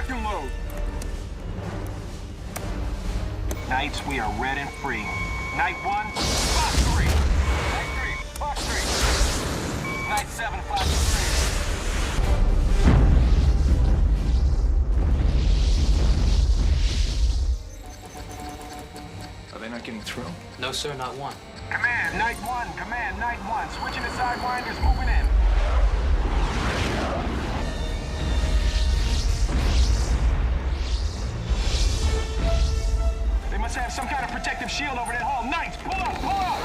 Lock and load. Knights, we are red and free. Night 1, Fox 3. Night 3, Fox 3. Night 7, Fox 3. Are they not getting through? No, sir, not one. Command, Night 1. Command, Night 1. Switching to Sidewinders, moving in. They must have some kind of protective shield over that hall. Knights, pull up, pull up!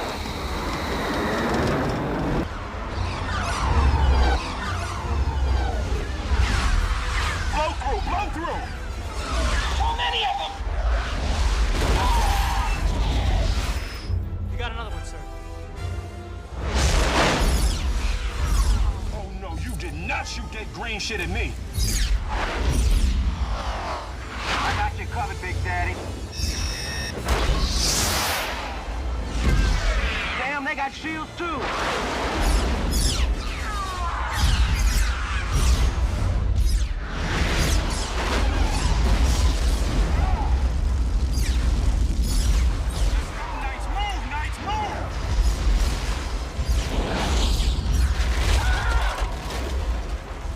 Blow through! Too many of them! You got another one, sir. Oh no, you did not shoot that green shit at me. I got you covered, Big Daddy. Damn, they got shields too. Knights, move!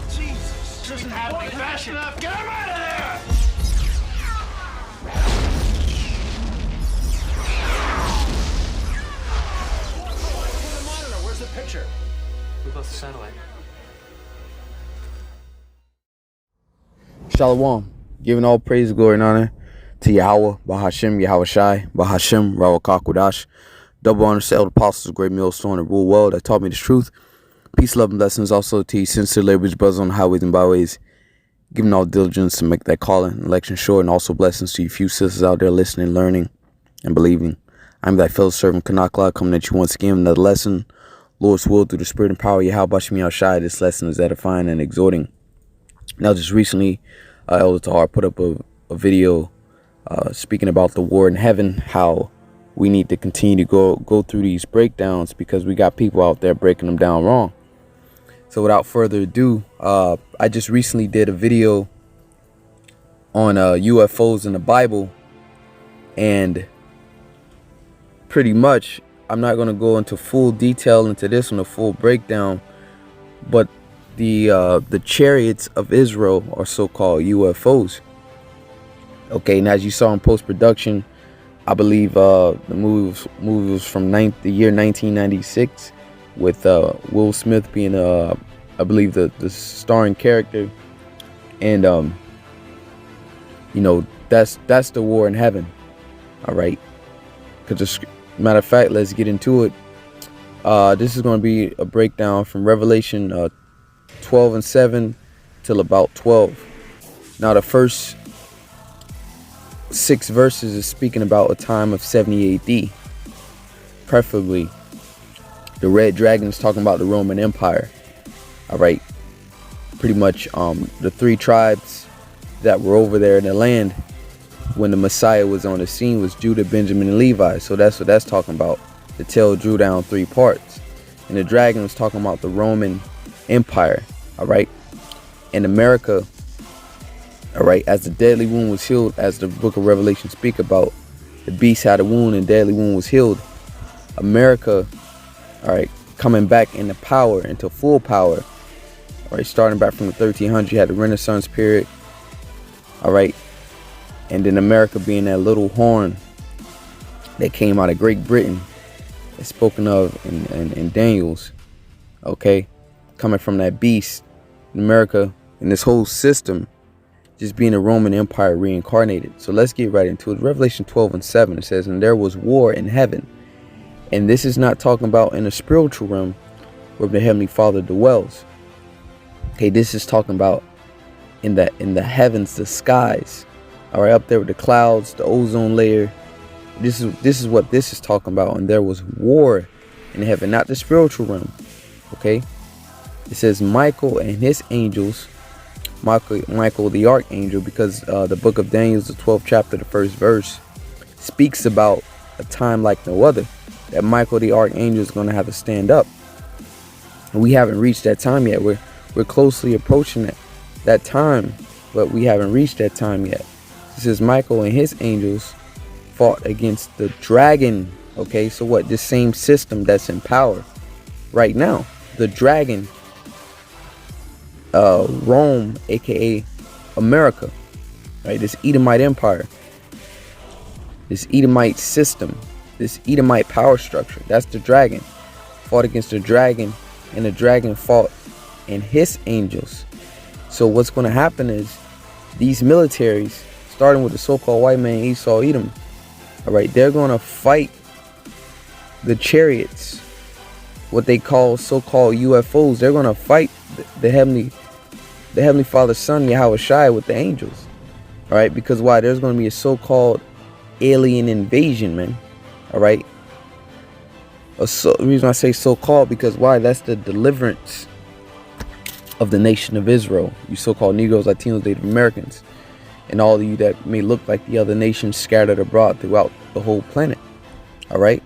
Jesus. This isn't happening fast enough. Get him out of there! Where's the picture? We lost the satellite. Shalom, giving all praise, glory, and honor to Yahweh, Bahashem, Yahweh Shai, Bahashem, Rawakakudash. Double honor to elder apostles, great millstone, and rule world that taught me the truth. Peace, love, and blessings also to you, sincere laborers, brothers on the highways and byways, giving all diligence to make that calling, election sure, and also blessings to you few sisters out there listening, learning, and believing. I'm thy fellow servant, Kanakla, coming at you once again with another lesson. Lord's will through the spirit and power, Yahweh Bashmi Al-Shai. This lesson is edifying and exhorting. Now, just recently, Elder Tahar put up a video speaking about the war in heaven, how we need to continue to go through these breakdowns because we got people out there breaking them down wrong. So without further ado, I just recently did a video on UFOs in the Bible, and pretty much I'm not going to go into full detail into this one, a full breakdown, but the chariots of Israel are so-called UFOs. Okay, and as you saw in post-production, I believe the movie was from the year 1996, with Will Smith being I believe the starring character, and you know, that's the war in heaven. All right, because matter of fact, let's get into it. This is going to be a breakdown from Revelation 12:7 till about 12. Now, the first 6 verses is speaking about a time of 70 AD. Preferably, the red dragon is talking about the Roman Empire. All right, pretty much the 3 tribes that were over there in the land when the Messiah was on the scene was Judah, Benjamin, and Levi. So that's what that's talking about. The tail drew down 3 parts, and the dragon was talking about the Roman Empire. All right, in America, all right, as the deadly wound was healed, as the book of Revelation speak about, the beast had a wound and deadly wound was healed. America, all right, coming back into power, into full power. All right, starting back from the 1300s, you had the Renaissance period. All right, and then America being that little horn that came out of Great Britain, it's spoken of in Daniel's. Okay, coming from that beast, America and this whole system just being a Roman Empire reincarnated. So let's get right into it. Revelation 12:7, it says, "And there was war in heaven." And this is not talking about in a spiritual realm where the Heavenly Father dwells. Okay, this is talking about in the heavens, the skies. All right, up there with the clouds, the ozone layer. This is what this is talking about. And there was war in heaven, not the spiritual realm. Okay, it says Michael and his angels. Michael the archangel, because the book of Daniel, the 12th chapter, the 1st verse, speaks about a time like no other, that Michael the archangel is going to have to stand up. And we haven't reached that time yet. We're closely approaching that time but we haven't reached that time yet. It says Michael and his angels fought against the dragon. Okay, so what? This same system that's in power right now. The dragon, Rome, aka America, right? This Edomite empire, this Edomite system, this Edomite power structure. That's the dragon. Fought against the dragon, and the dragon fought and his angels. So what's going to happen is these militaries, starting with the so-called white man Esau Edom, all right, they're going to fight the chariots, what they call so-called UFOs. They're going to fight the heavenly Father, Son, Yahweh Shai with the angels. All right, because why? There's going to be a so-called alien invasion, man. All right. The reason I say so-called, because why? That's the deliverance of the nation of Israel. You so-called Negroes, Latinos, Native Americans, and all of you that may look like the other nations scattered abroad throughout the whole planet. All right.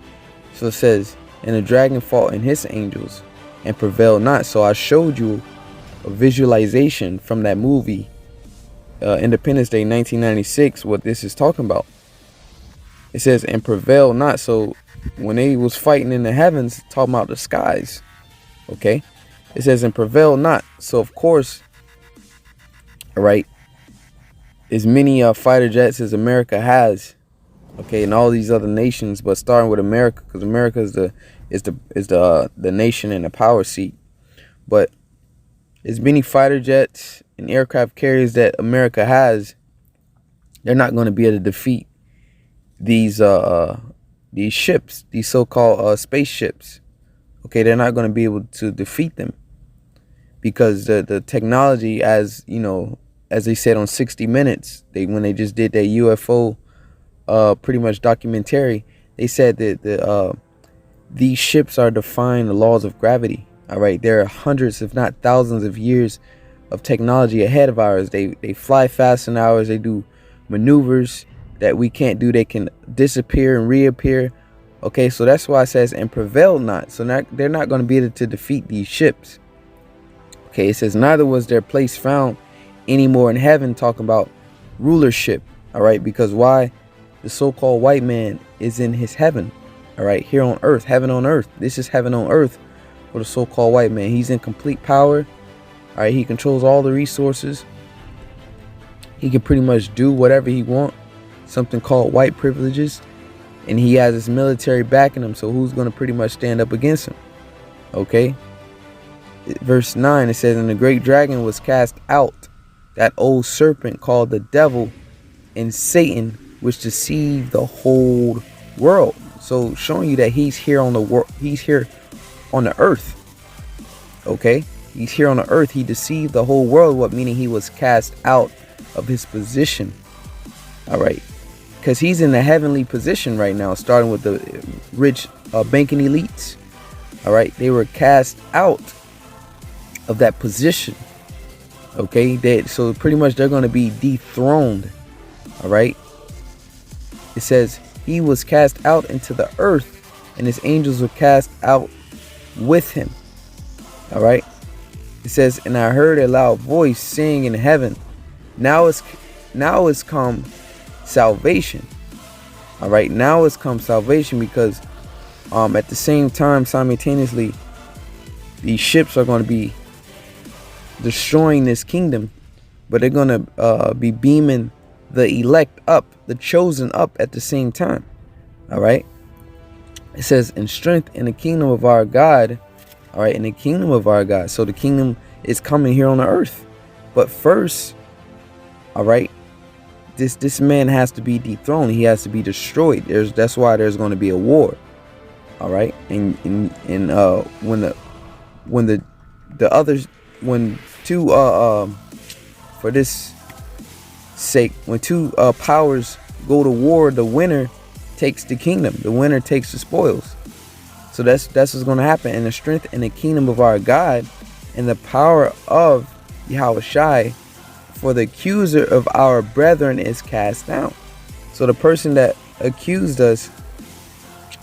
So it says, and the dragon fought and his angels and prevailed not. So I showed you a visualization from that movie, Independence Day 1996, what this is talking about. It says, and prevailed not. So when they was fighting in the heavens, talking about the skies, okay, it says, and prevailed not. So of course, all right, as many fighter jets as America has, okay, and all these other nations, but starting with America, because America is the nation in the power seat. But as many fighter jets and aircraft carriers that America has, they're not going to be able to defeat these ships, these so-called spaceships. Okay, they're not going to be able to defeat them, because the technology, as you know, as they said on 60 Minutes, when they just did that UFO pretty much documentary, they said that these ships are defying the laws of gravity. All right, there are hundreds, if not thousands, of years of technology ahead of ours. They fly faster than ours. They do maneuvers that we can't do. They can disappear and reappear. Okay, so that's why it says, and prevail not. So they're not going to be able to defeat these ships. Okay, it says, neither was their place found anymore in heaven, talking about rulership. All right, because why? The so-called white man is in his heaven. All right, here on earth, heaven on earth. This is heaven on earth for the so-called white man. He's in complete power. All right, he controls all the resources. He can pretty much do whatever he wants. Something called white privileges. And he has his military backing him. So who's going to pretty much stand up against him? Okay. Verse 9, it says, and the great dragon was cast out, that old serpent called the devil and Satan, which deceived the whole world. So showing you that he's here on the world. He's here on the earth. Okay. He's here on the earth. He deceived the whole world. What? Meaning he was cast out of his position. All right. Because he's in the heavenly position right now, starting with the rich banking elites. All right. They were cast out of that position. Okay. So pretty much they're going to be dethroned. All right. It says he was cast out into the earth, and his angels were cast out with him. All right. It says, and I heard a loud voice saying in heaven, now is come salvation. All right, now has come salvation, because at the same time, simultaneously, these ships are going to be destroying this kingdom, but they're going to be beaming the elect up, the chosen up at the same time. All right. It says, in strength in the kingdom of our God. All right, in the kingdom of our God. So the kingdom is coming here on the earth. But first, all right, this man has to be dethroned. He has to be destroyed. That's why there's going to be a war. All right, and when two for this sake, when two powers go to war, the winner takes the kingdom. The winner takes the spoils. So that's what's going to happen. And the strength and the kingdom of our God, and the power of Yahweh Shai, for the accuser of our brethren is cast down. So the person that accused us,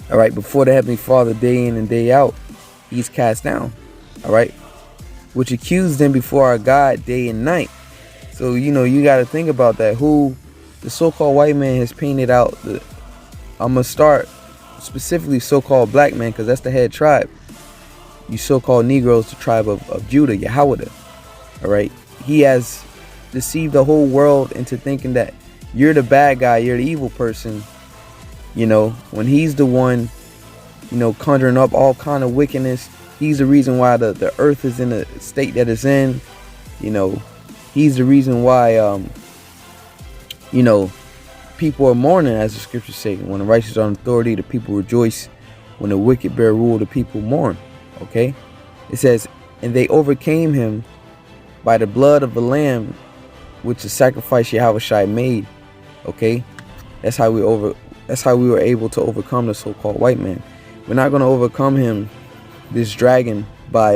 all right, before the Heavenly Father, day in and day out, he's cast down. All right, which accused them before our God day and night. So, you know, you got to think about that. Who the so-called white man has painted out. I'm going to start specifically so-called black man, because that's the head tribe. You so-called Negroes, the tribe of Judah, Yahweh. All right. He has deceived the whole world into thinking that you're the bad guy, you're the evil person, you know, when he's the one, you know, conjuring up all kind of wickedness. He's the reason why the earth is in the state that it's in. You know, he's the reason why, you know, people are mourning, as the scriptures say. When the righteous are in authority, the people rejoice. When the wicked bear rule, the people mourn. Okay? It says, and they overcame him by the blood of the Lamb, which the sacrifice Yahushua made. Okay? That's how we were able to overcome the so-called white man. We're not going to overcome him, this dragon, by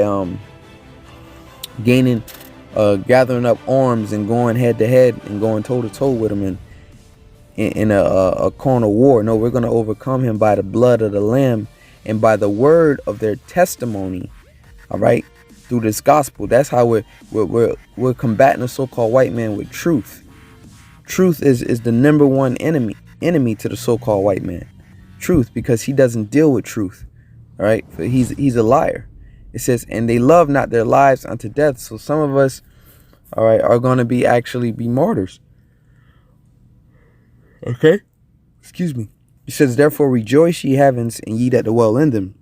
gathering up arms and going head to head and going toe to toe with him in a carnal war. No, we're going to overcome him by the blood of the Lamb and by the word of their testimony. All right, through this gospel. That's how we're combating the so-called white man, with truth. Truth is the number one enemy to the so-called white man. Truth, because he doesn't deal with truth. All right, he's a liar. It says, and they love not their lives unto death. So some of us, all right, are going to actually be martyrs. Okay, excuse me. It says, therefore rejoice, ye heavens, and ye that dwell in them.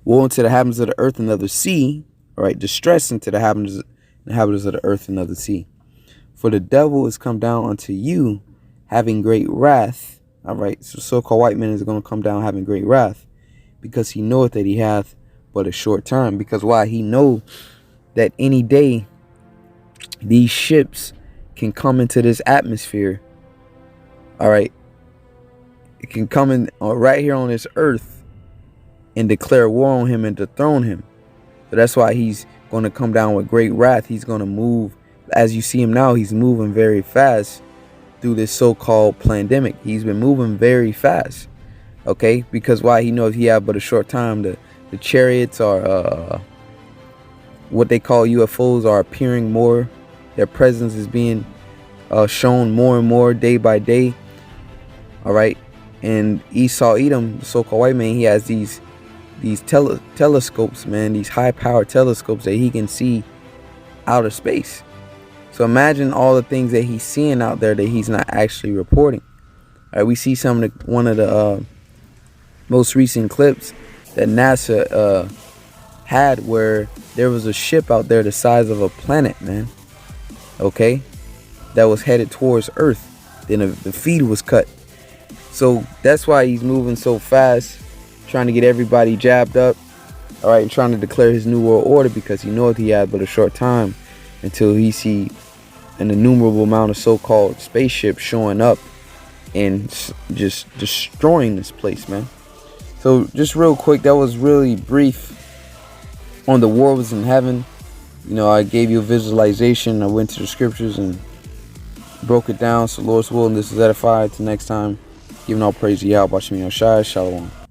Woe unto the inhabitants of the earth and of the sea. All right, distress unto the inhabitants of the earth and of the sea. For the devil is come down unto you, having great wrath. All right, so-called white man is going to come down having great wrath, because he knoweth that he hath but a short time. Because why? He know that any day these ships can come into this atmosphere. All right, it can come in right here on this earth and declare war on him and dethrone him. So that's why he's going to come down with great wrath. He's going to move, as you see him now, he's moving very fast through this so-called pandemic. He's been moving very fast. Okay, because why? He knows he have but a short time. The chariots are what they call UFOs are appearing more. Their presence is being shown more and more day by day. All right, and Esau Edom, the so-called white man, he has these telescopes, man, these high-powered telescopes that he can see outer space. So imagine all the things that he's seeing out there that he's not actually reporting. All right, we see one of the most recent clips that NASA had, where there was a ship out there the size of a planet, man. Okay, that was headed towards Earth. Then the feed was cut. So that's why he's moving so fast, trying to get everybody jabbed up. All right, and trying to declare his new world order, because he knows he had but a short time until he see an innumerable amount of so-called spaceships showing up and just destroying this place, man. So just real quick, that was really brief on the war was in heaven. You know, I gave you a visualization. I went to the scriptures and broke it down. So Lord's will, and this is edified. Till next time, giving all praise to Yahweh, Shalom.